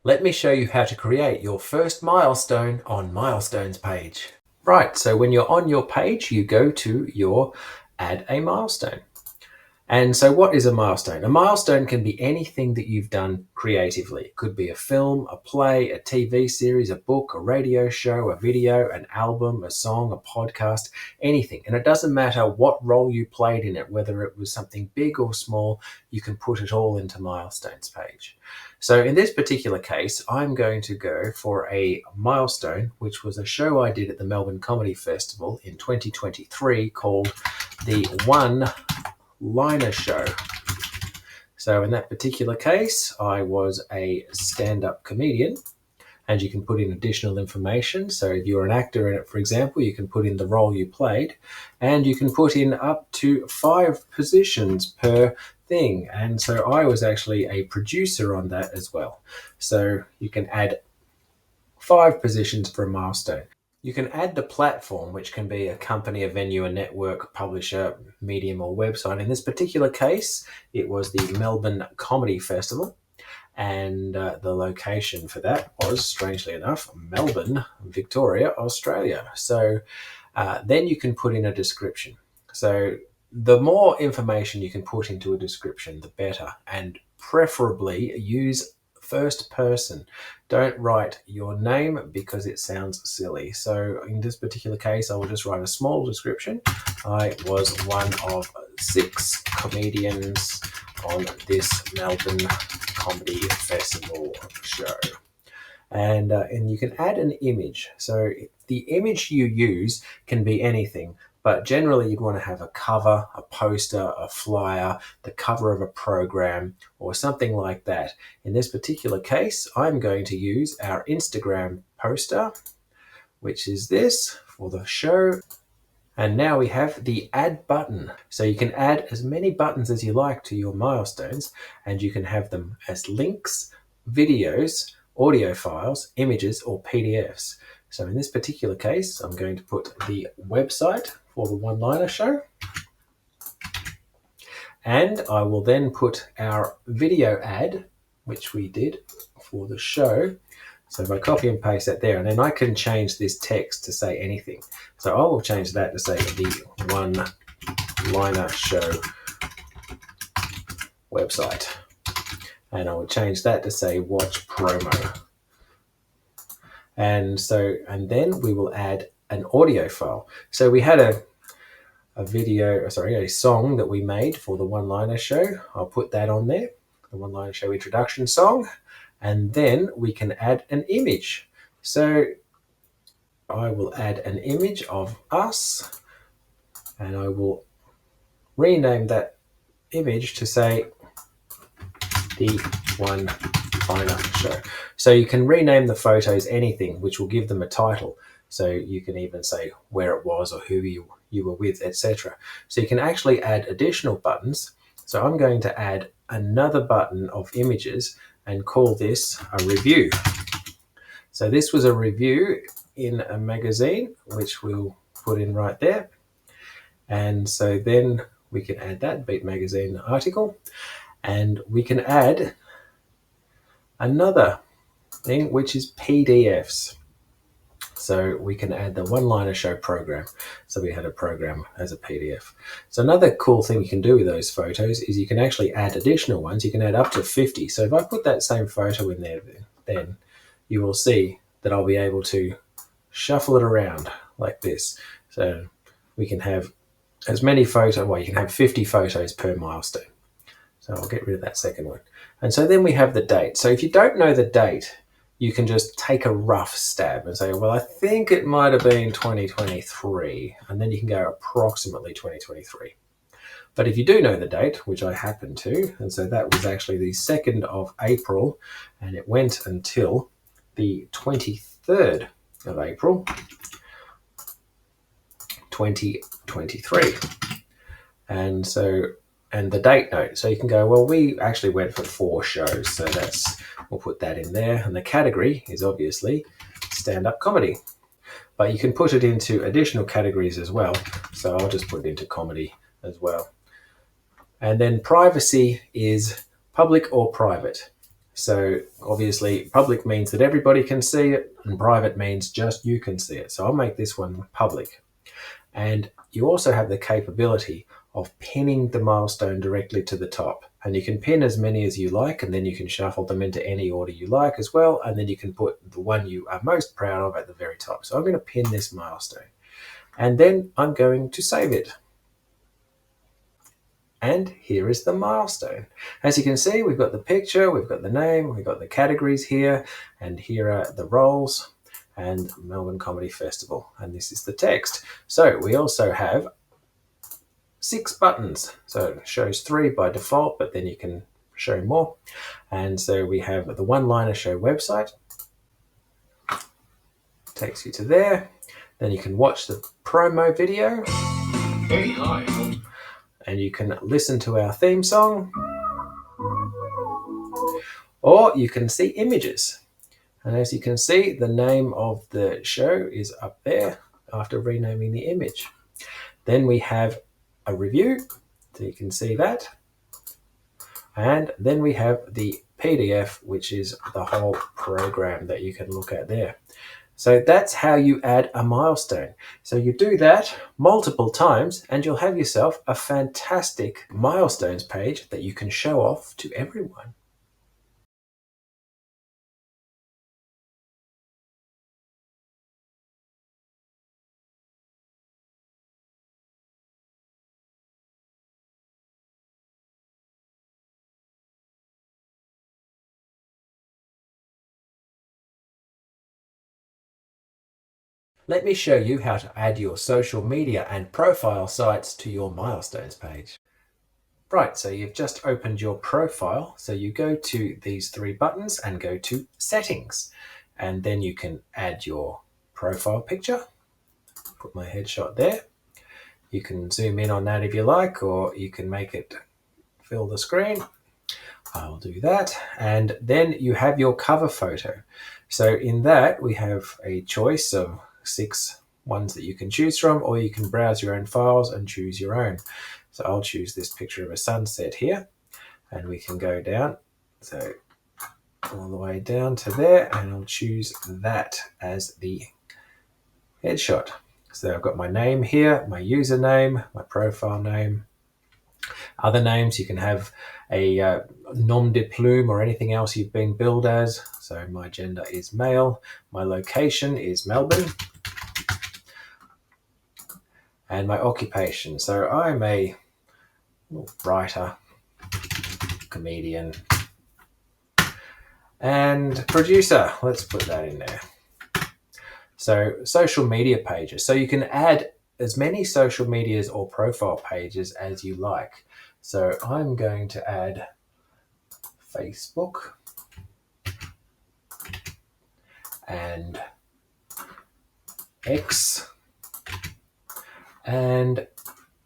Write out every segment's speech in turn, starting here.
Let me show you how to create your first milestone on Milestones page. Right, so when you're on your page, you go to your Add a Milestone. And so what is a milestone? A milestone can be anything that you've done creatively. It could be a film, a play, a TV series, a book, a radio show, a video, an album, a song, a podcast, anything. And it doesn't matter what role you played in it, whether it was something big or small, you can put it all into Milestones page. So in this particular case, I'm going to go for a milestone, which was a show I did at the Melbourne Comedy Festival in 2023 called the One-Liner Show. So in that particular case, I was a stand-up comedian, and you can put in additional information. So if you're an actor in it, for example, you can put in the role you played, and you can put in up to 5 positions per thing. And so I was actually a producer on that as well. So you can add 5 positions for a milestone. You can add the platform, which can be a company, a venue, a network, publisher, medium, or website. In this particular case, it was the Melbourne Comedy Festival, and the location for that was, strangely enough, Melbourne, Victoria, Australia. So then you can put in a description. So the more information you can put into a description, the better, and preferably use first person. Don't write your name because it sounds silly. So in this particular case, I will just write a small description. I was one of 6 comedians on this Melbourne Comedy Festival show. And you can add an image. So the image you use can be anything, but generally you'd want to have a cover, a poster, a flyer, the cover of a program, or something like that. In this particular case, I'm going to use our Instagram poster, which is this for the show. And now we have the add button. So you can add as many buttons as you like to your milestones, and you can have them as links, videos, audio files, images, or PDFs. So in this particular case, I'm going to put the website for the One-Liner Show. And I will then put our video ad, which we did for the show. So if I copy and paste that there, and then I can change this text to say anything. So I will change that to say the One-Liner Show website. And I will change that to say watch promo. And then we will add an audio file. So we had a song that we made for the One-Liner Show. I'll put that on there, the One-Liner Show introduction song. And then we can add an image. So I will add an image of us, and I will rename that image to say the One-Liner Show. So you can rename the photos anything, which will give them a title. So you can even say where it was or who you were with, etc. So you can actually add additional buttons. So I'm going to add another button of images and call this a review. So this was a review in a magazine, which we'll put in right there. And so then we can add that Beat Magazine article, and we can add another thing, which is PDFs. So we can add the One-Liner Show program. So we had a program as a PDF. So another cool thing you can do with those photos is you can actually add additional ones. You can add up to 50. So if I put that same photo in there, then you will see that I'll be able to shuffle it around like this. So we can have as many photos, well, you can have 50 photos per milestone. So I'll get rid of that second one. And so then we have the date. So if you don't know the date, you can just take a rough stab and say, well, I think it might have been 2023. And then you can go approximately 2023. But if you do know the date, which I happen to, and so that was actually the 2nd of April, and it went until the 23rd of April, 2023. And the date note. So you can go, well, we actually went for 4 shows. So we'll put that in there. And the category is obviously stand-up comedy. But you can put it into additional categories as well. So I'll just put it into comedy as well. And then privacy is public or private. So obviously public means that everybody can see it, and private means just you can see it. So I'll make this one public. And you also have the capability of pinning the milestone directly to the top. And you can pin as many as you like, and then you can shuffle them into any order you like as well. And then you can put the one you are most proud of at the very top. So I'm going to pin this milestone. And then I'm going to save it. And here is the milestone. As you can see, we've got the picture, we've got the name, we've got the categories here, and here are the roles and Melbourne Comedy Festival. And this is the text. So we also have 6 buttons. So it shows 3 by default, but then you can show more. And so we have the one-liner show website. Takes you to there. Then you can watch the promo video. Hey, hi. And you can listen to our theme song, or you can see images. And as you can see, the name of the show is up there after renaming the image. Then we have a review, so you can see that. And then we have the PDF, which is the whole program that you can look at there. So that's how you add a milestone. So you do that multiple times and you'll have yourself a fantastic milestones page that you can show off to everyone. Let me show you how to add your social media and profile sites to your milestones page. Right, so you've just opened your profile. So you go to these 3 buttons and go to settings. And then you can add your profile picture. Put my headshot there. You can zoom in on that if you like, or you can make it fill the screen. I'll do that. And then you have your cover photo. So in that we have a choice of 6 ones that you can choose from, or you can browse your own files and choose your own. So I'll choose this picture of a sunset here, and we can go down. So all the way down to there, and I'll choose that as the headshot. So I've got my name here, my username, my profile name. Other names, you can have a nom de plume or anything else you've been billed as. So my gender is male, my location is Melbourne, and my occupation. So I'm a writer, comedian, and producer. Let's put that in there. So social media pages. So you can add as many social medias or profile pages as you like. So I'm going to add Facebook and X and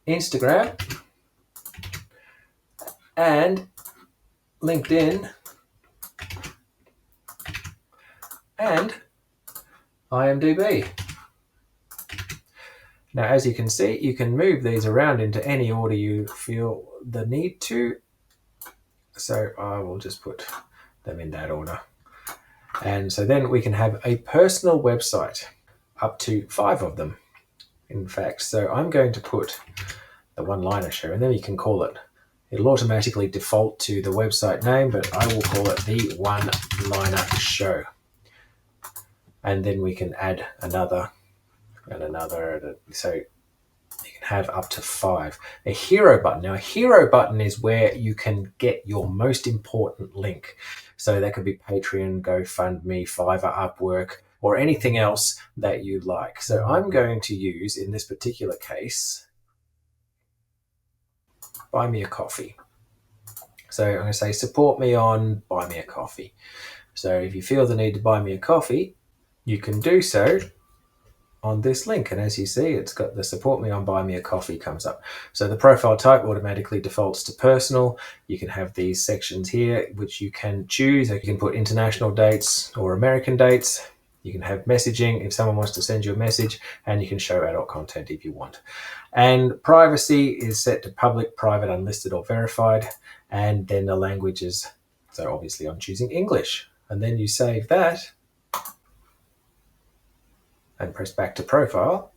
Instagram and LinkedIn and IMDb. Now, as you can see, you can move these around into any order you feel the need to. So I will just put them in that order. And so then we can have a personal website, up to 5 of them, in fact. So I'm going to put the one-liner show, and then you can call it. It'll automatically default to the website name, but I will call it the one-liner show. And then we can add another and another. So you can have up to 5. A hero button. Now, a hero button is where you can get your most important link. So that could be Patreon, GoFundMe, Fiverr, Upwork, or anything else that you like. So I'm going to use, in this particular case, Buy Me a Coffee. So I'm going to say, support me on Buy Me a Coffee. So if you feel the need to buy me a coffee, you can do so on this link. And as you see, it's got the support me on Buy Me a Coffee comes up. So the profile type automatically defaults to personal. You can have these sections here, which you can choose. You can put international dates or American dates. You can have messaging if someone wants to send you a message, and you can show adult content if you want. And privacy is set to public, private, unlisted, or verified. And then the languages So obviously I'm choosing English. And then you save that and press back to profile.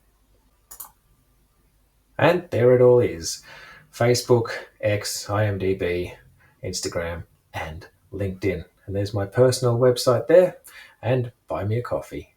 And there it all is. Facebook, X, IMDb, Instagram, and LinkedIn. And there's my personal website there, and buy me a coffee.